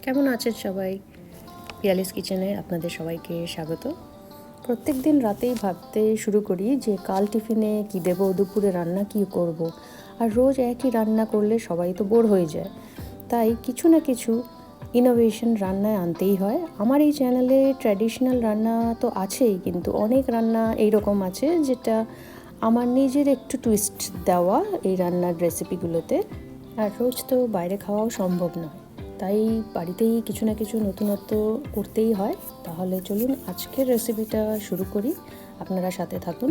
কেমন আছেন সবাই? পিয়ালিস কিচেনে আপনাদের সবাইকে স্বাগত। প্রত্যেক দিন রাতেই ভাবতে শুরু করি যে কাল টিফিনে কি দেব, দুপুরে রান্না কি করব। আর রোজ একই রান্না করলে সবাই তো বোর হয়ে যায়। তাই কিছু না কিছু ইনোভেশন রান্নায় আনতেই হয়। আমার এই চ্যানেলে ট্র্যাডিশনাল রান্না তো আছেই, কিন্তু অনেক রান্না এইরকম আছে যেটা আমার নিজের একটু টুইস্ট দেওয়া এই রান্নার রেসিপিগুলোতে। আর রোজ তো বাইরে খাওয়াও সম্ভব নয়, তাই বাড়িতেই কিছু না কিছু নতুনত্ব করতেই হয়। তাহলে চলুন আজকের রেসিপিটা শুরু করি, আপনারা সাথে থাকুন।